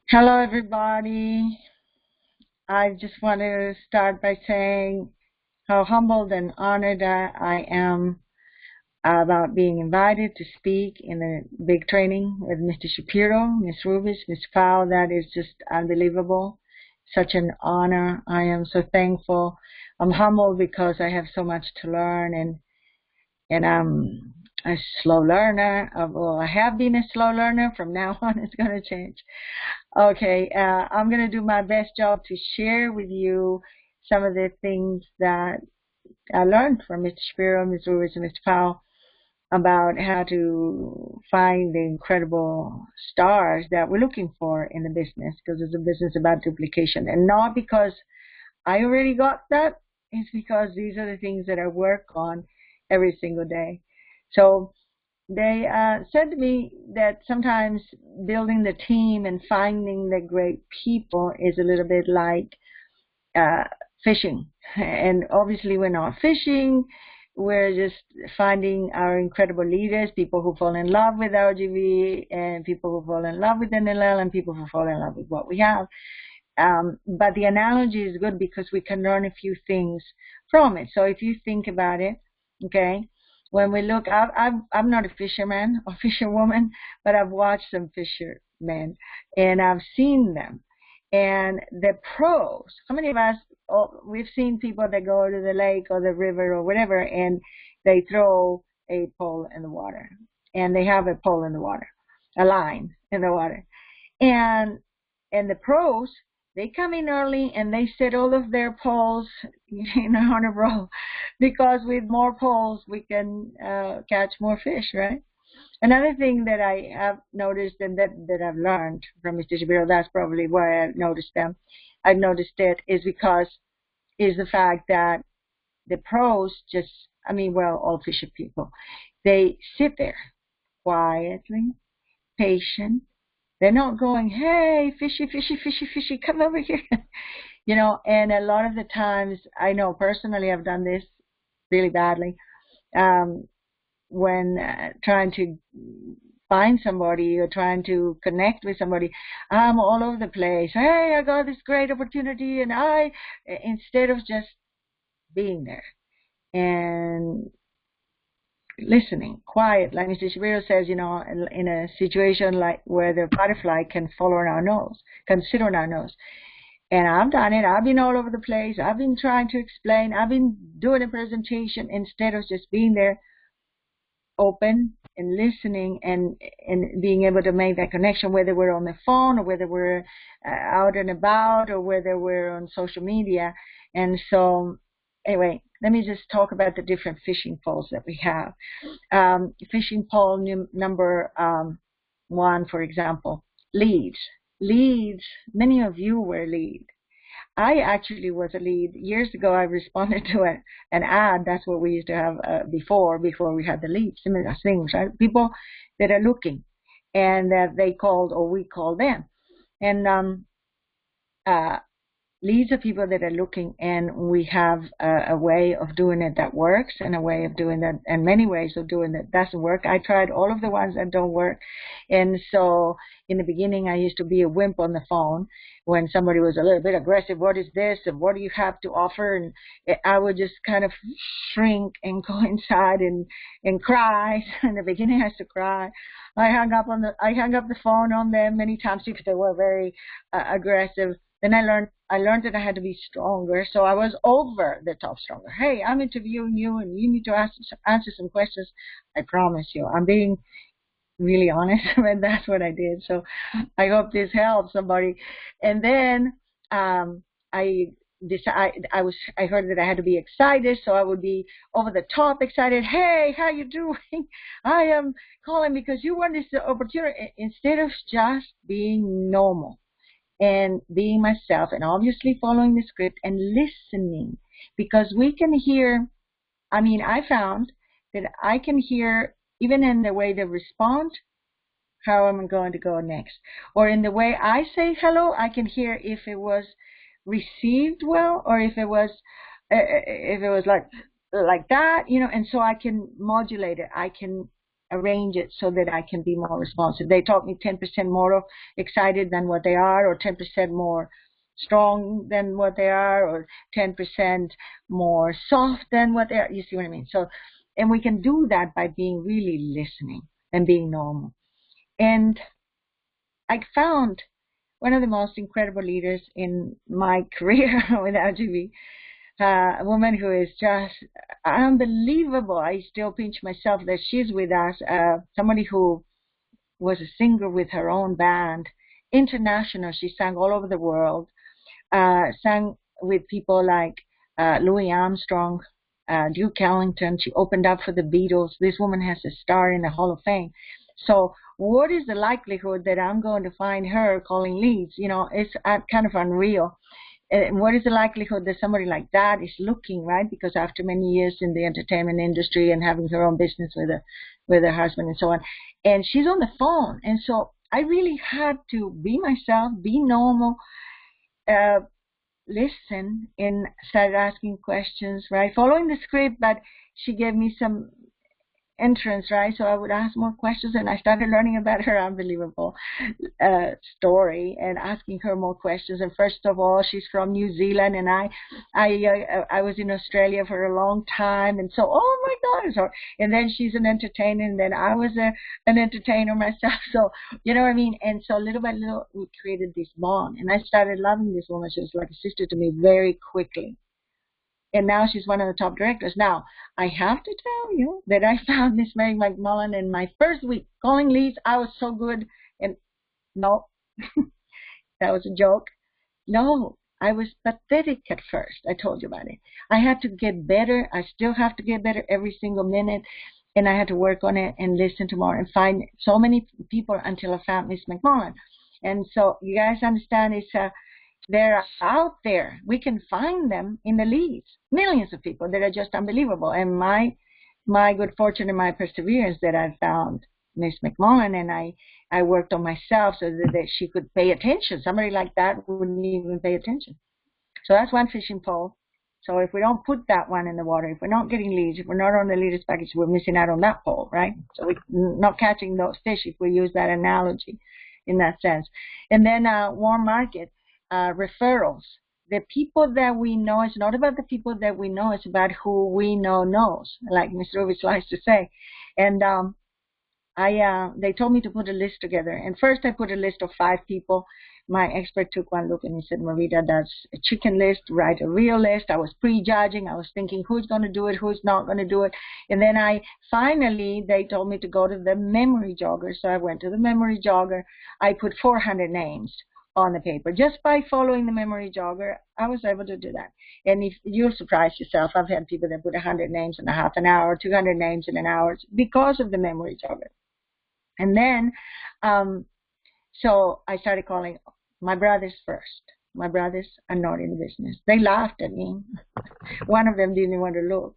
Hello, everybody. I just want to start by saying how humbled and honored I am about being invited to speak in a big training with Mr. Shapiro, Ms. Rubis, Ms. Powell. That is just unbelievable. Such an honor. I am so thankful. I'm humbled because I have so much to learn, and I'm a slow learner. Well, I have been a slow learner. From now on, it's going to change. Okay, I'm going to do my best job to share with you some of the things that I learned from Mr. Shapiro, Ms. Ruiz, and Mr. Powell about how to find the incredible stars that we're looking for in the business, because it's a business about duplication. And not because I already got that, it's because these are the things that I work on every single day. So they said to me that sometimes building the team and finding the great people is a little bit like uh, fishing. And obviously, we're not fishing. We're just finding our incredible leaders, people who fall in love with RGV, and people who fall in love with NLL, and people who fall in love with what we have. But the analogy is good because we can learn a few things from it. So if you think about it, okay, when we look, I'm not a fisherman or fisherwoman, but I've watched some fishermen and I've seen them. And the pros, how many of us, we've seen people that go to the lake or the river or whatever, and they throw a pole in the water. And they have a pole in the water, a line in the water. And and the pros, they come in early and they set all of their poles on a row, because with more poles we can catch more fish, right? Another thing that I have noticed, and that I've learned from Mr. Shapiro, that's probably why I've noticed them. I've noticed it is because is the fact that the pros just, I mean, well, all fisher people, they sit there quietly, patient. They're not going, hey, fishy, fishy, fishy, fishy, come over here. And a lot of the times, I know personally I've done this really badly, um, when trying to find somebody or trying to connect with somebody. I'm all over the place. Hey, I got this great opportunity, and instead of just being there and listening, quiet, like Mr. Shapiro says, in a situation like where the butterfly can fall on our nose, can sit on our nose. And I've done it. I've been all over the place. I've been trying to explain. I've been doing a presentation instead of just being there, open and listening, and being able to make that connection, whether we're on the phone or whether we're out and about or whether we're on social media. And so, anyway, let me just talk about the different fishing poles that we have. Fishing pole number one, for example, leads. Leads, many of you were lead. I actually was a lead. Years ago, I responded to an ad. That's what we used to have before we had the leads, similar things, right? People that are looking, and that they called, or we called them. And uh, leads are people that are looking, and we have a way of doing it that works, and a way of doing that, and many ways of doing that doesn't work. I tried all of the ones that don't work, and so in the beginning I used to be a wimp on the phone when somebody was a little bit aggressive. What is this, and what do you have to offer? And I would just kind of shrink and go inside and cry. In the beginning I used to cry. I hung up the phone on them many times because they were very aggressive. Then I learned that I had to be stronger, so I was over the top stronger. Hey, I'm interviewing you, and you need to answer some questions. I promise you, I'm being really honest, and that's what I did. So I hope this helps somebody. And then I decided I heard that I had to be excited, so I would be over the top excited. Hey, how you doing? I am calling because you want this opportunity, instead of just being normal and being myself, and obviously following the script and listening, because we can hear. I mean, I found that I can hear, even in the way they respond, how I'm going to go next, or in the way I say hello, I can hear if it was received well, or if it was like that, and so I can modulate it. I can arrange it so that I can be more responsive. They taught me 10% more excited than what they are, or 10% more strong than what they are, or 10% more soft than what they are. You see what I mean? So, and we can do that by being really listening and being normal. And I found one of the most incredible leaders in my career with LGB, a woman who is just unbelievable. I still pinch myself that she's with us, somebody who was a singer with her own band, international. She sang all over the world, sang with people like Louis Armstrong, Duke Ellington. She opened up for the Beatles. This woman has a star in the Hall of Fame. So what is the likelihood that I'm going to find her calling leads? You know, it's kind of unreal. And what is the likelihood that somebody like that is looking, right? Because after many years in the entertainment industry and having her own business with her husband and so on, and she's on the phone. And so I really had to be myself, be normal, listen, and started asking questions, right? Following the script, but she gave me some entrance, right? So I would ask more questions, and I started learning about her unbelievable story and asking her more questions. And first of all, she's from New Zealand, and I was in Australia for a long time, and so oh my God, so, and then she's an entertainer, and then I was an entertainer myself. So you know what I mean. And so little by little, we created this bond, and I started loving this woman. She was like a sister to me very quickly. And now she's one of the top directors. Now, I have to tell you that I found Miss Mary McMullen in my first week calling leads. I was so good. And no, that was a joke. No, I was pathetic at first. I told you about it. I had to get better. I still have to get better every single minute. And I had to work on it and listen to more and find so many people until I found Miss McMullen. And so you guys understand it's they're out there. We can find them in the leads. Millions of people that are just unbelievable. And my good fortune and my perseverance that I found Miss McMullen, and I worked on myself so that she could pay attention. Somebody like that wouldn't even pay attention. So that's one fishing pole. So if we don't put that one in the water, if we're not getting leads, if we're not on the leaders package, we're missing out on that pole, right? So we're not catching those fish if we use that analogy in that sense. And then warm market. Referrals. The people that we know, it's not about the people that we know, it's about who we know knows, like Ms. Rubich likes to say. And they told me to put a list together. And first I put a list of 5 people. My expert took one look and he said, Marita, that's a chicken list, write a real list. I was prejudging. I was thinking who's going to do it, who's not going to do it. And then they told me to go to the memory jogger. So I went to the memory jogger. I put 400 names on the paper. Just by following the memory jogger, I was able to do that. And if you'll surprise yourself, I've had people that put 100 names in a half an hour, 200 names in an hour because of the memory jogger. And then, so I started calling my brothers first. My brothers are not in the business. They laughed at me. One of them didn't even want to look.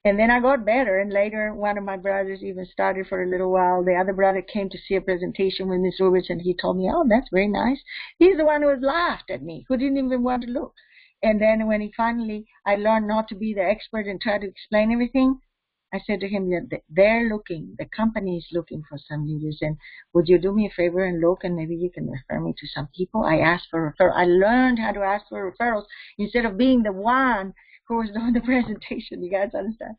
And then I got better, and later one of my brothers even started for a little while. The other brother came to see a presentation with Ms. Rubich, and he told me, oh, that's very nice. He's the one who has laughed at me, who didn't even want to look. And then when I learned not to be the expert and try to explain everything, I said to him that they're looking, the company is looking for some leaders, and would you do me a favor and look, and maybe you can refer me to some people? I asked for referrals. I learned how to ask for referrals instead of being the one who was doing the presentation. You guys understand?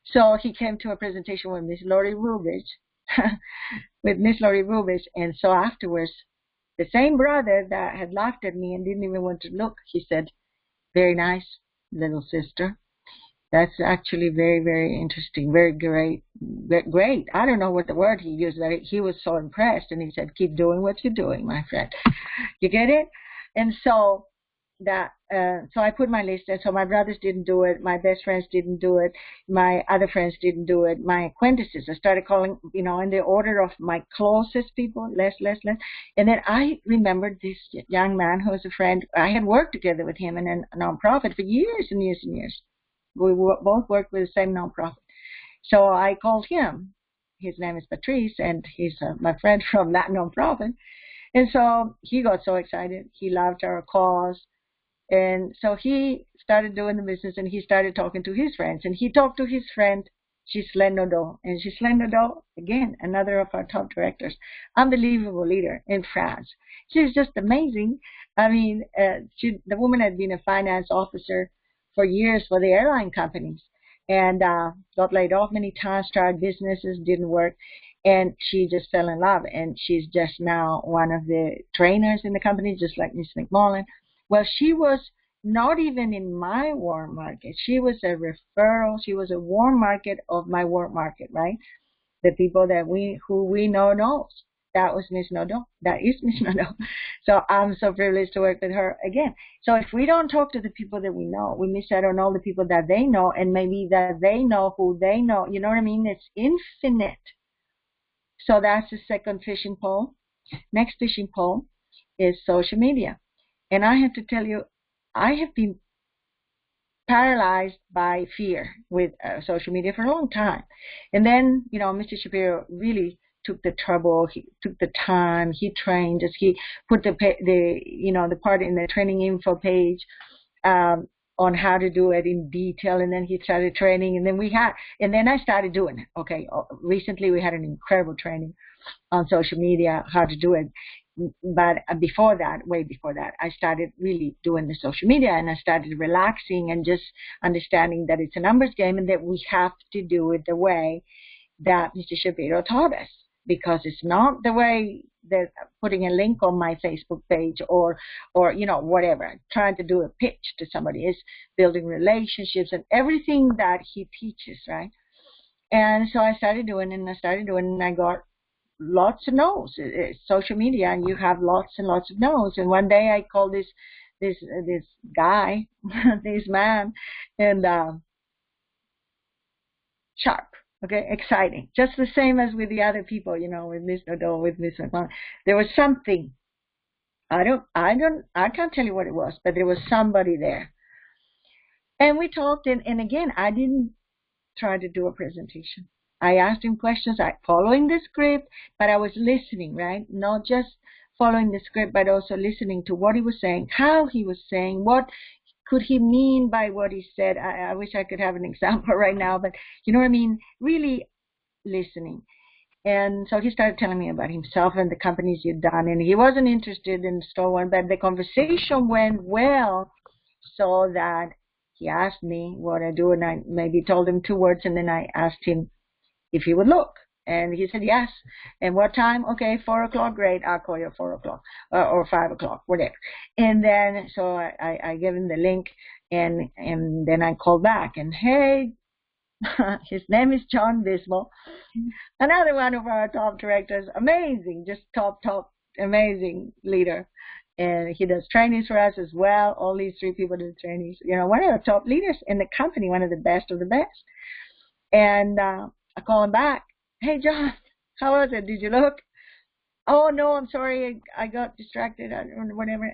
So he came to a presentation with Miss Lori Rubich, and so afterwards, the same brother that had laughed at me and didn't even want to look, he said, very nice, little sister. That's actually very, very interesting, very great. Great. I don't know what the word he used, but he was so impressed, and he said, keep doing what you're doing, my friend. You get it? And so so I put my list, and so my brothers didn't do it, my best friends didn't do it, my other friends didn't do it, my acquaintances, I started calling, in the order of my closest people, less. And then I remembered this young man who was a friend. I had worked together with him in a nonprofit for years and years and years. We both worked with the same nonprofit. So I called him. His name is Patrice, and he's my friend from that nonprofit. And so he got so excited. He loved our cause. And so he started doing the business, and he started talking to his friends. And he talked to his friend She's Slender Doe, and she's Slender Doe again, another of our top directors, unbelievable leader in France. She's just amazing. I mean, the woman had been a finance officer for years for the airline companies, and got laid off many times, tried businesses, didn't work, and she just fell in love. And she's just now one of the trainers in the company, just like Miss McMullen. Well, she was not even in my warm market. She was a referral. She was a warm market of my warm market, right? The people that who we know knows. That was Miss Nodo. That is Miss Nodo. So I'm so privileged to work with her again. So if we don't talk to the people that we know, we miss out on all the people that they know, and maybe that they know who they know. You know what I mean? It's infinite. So that's the second fishing pole. Next fishing pole is social media. And I have to tell you, I have been paralyzed by fear with social media for a long time. And then, Mr. Shapiro really took the trouble, he took the time, he trained us, he put the part in the training info page on how to do it in detail, and then he started training, and then I started doing it. Okay, recently we had an incredible training on social media, how to do it. But before that, way before that, I started really doing the social media, and I started relaxing and just understanding that it's a numbers game and that we have to do it the way that Mr. Shapiro taught us, because it's not the way that putting a link on my Facebook page or whatever, trying to do a pitch to somebody. It's building relationships and everything that he teaches, right? And so I started doing it, and I got lots of no's. It's social media, and you have lots and lots of no's. And one day I called this guy, this man, and sharp, okay, exciting, just the same as with the other people, with Miss Nodo, with Miss McMahon. There was something. I can't tell you what it was, but there was somebody there, and we talked. And again, I didn't try to do a presentation. I asked him questions, following the script, but I was listening, right? Not just following the script, but also listening to what he was saying, how he was saying, what could he mean by what he said. I wish I could have an example right now, but you know what I mean? Really listening. And so he started telling me about himself and the companies he'd done, and he wasn't interested in so on, but the conversation went well, so that he asked me what I do, and I maybe told him 2 words, and then I asked him if he would look. And he said yes. And what time? Okay, 4 o'clock, great. I'll call you at 4 o'clock or 5 o'clock, whatever. And then so I gave him the link, and then I called back, and hey, his name is John Bismo, another one of our top directors, amazing, just top, amazing leader. And he does trainings for us as well. All these 3 people do trainings. One of the top leaders in the company, one of the best of the best. And I call him back. Hey, John, how was it? Did you look? Oh, no, I'm sorry. I got distracted or whatever.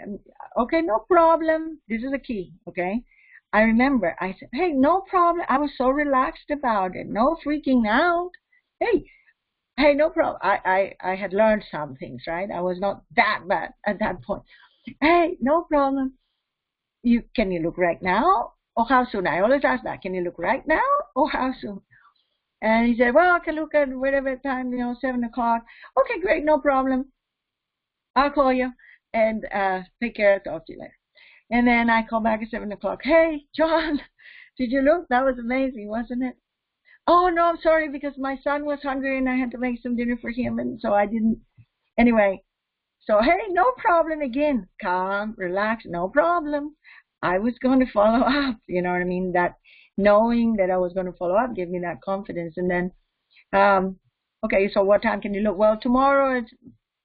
Okay, no problem. This is the key, okay? I remember I said, hey, no problem. I was so relaxed about it. No freaking out. Hey, no problem. I had learned some things, right? I was not that bad at that point. Hey, no problem. Can you look right now? Or how soon? I always ask that. Can you look right now? Or how soon? And he said, well, I can look at whatever time, 7 o'clock. Okay, great, no problem. I'll call you and take care. Talk to you later. And then I call back at 7 o'clock. Hey, John, did you look? That was amazing, wasn't it? Oh, no, I'm sorry, because my son was hungry and I had to make some dinner for him, and so I didn't. Anyway, so, hey, no problem again. Calm, relax, no problem. I was going to follow up, you know what I mean? That knowing that I was going to follow up gave me that confidence. And then, okay, so what time can you look? Well, tomorrow it's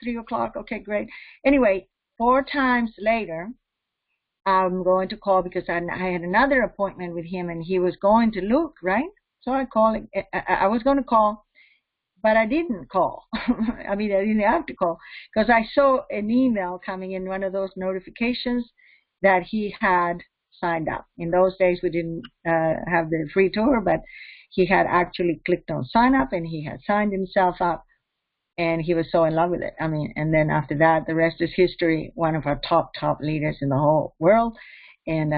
3 o'clock. Okay, great. Anyway, 4 times later, I'm going to call because I had another appointment with him, and he was going to look, right? So I was going to call, but I didn't call. I mean, I didn't have to call because I saw an email coming in, one of those notifications that he had signed up. In those days, we didn't have the free tour, but he had actually clicked on sign up, and he had signed himself up, and he was so in love with it. I mean, and then after that, the rest is history. One of our top leaders in the whole world. And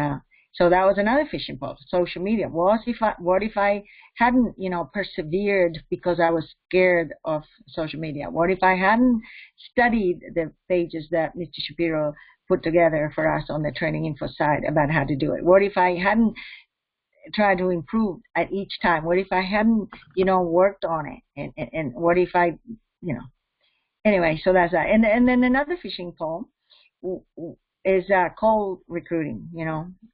So that was another fishing pole. Social media. What if I hadn't, persevered because I was scared of social media? What if I hadn't studied the pages that Mr. Shapiro put together for us on the training info site about how to do it? What if I hadn't tried to improve at each time? What if I hadn't, worked on it? And what if I, anyway, so that's that. And then another fishing pole is cold recruiting.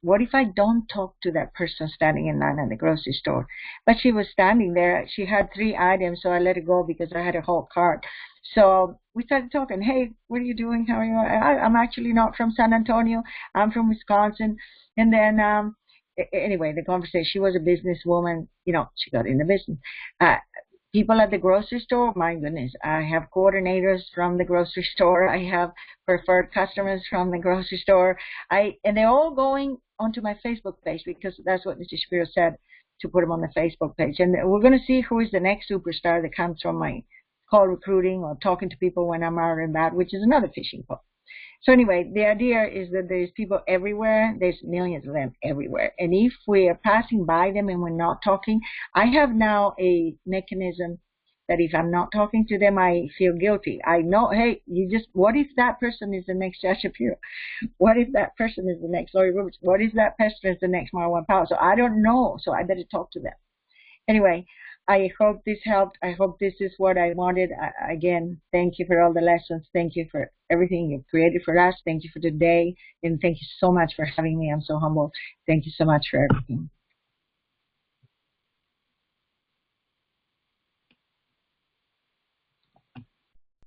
What if I don't talk to that person standing in line at the grocery store? But she was standing there. She had 3 items, so I let it go because I had a whole cart. So we started talking. Hey, what are you doing? How are you? I'm actually not from San Antonio. I'm from Wisconsin. And then anyway, the conversation. She was a businesswoman. She got in the business. People at the grocery store, my goodness, I have coordinators from the grocery store. I have preferred customers from the grocery store. And they're all going onto my Facebook page because that's what Mr. Shapiro said, to put them on the Facebook page. And we're going to see who is the next superstar that comes from my call recruiting or talking to people when I'm out and about, which is another fishing pole. So anyway, the idea is that there's people everywhere. There's millions of them everywhere. And if we are passing by them and we're not talking, I have now a mechanism that if I'm not talking to them, I feel guilty. I know, hey, what if that person is the next Josh Shapiro? What if that person is the next Lori Roberts? What if that person is the next Marwan Powell? So I don't know. So I better talk to them. Anyway, I hope this helped. I hope this is what I wanted. Again, thank you for all the lessons. Thank you for everything you've created for us. Thank you for today. And thank you so much for having me. I'm so humbled. Thank you so much for everything.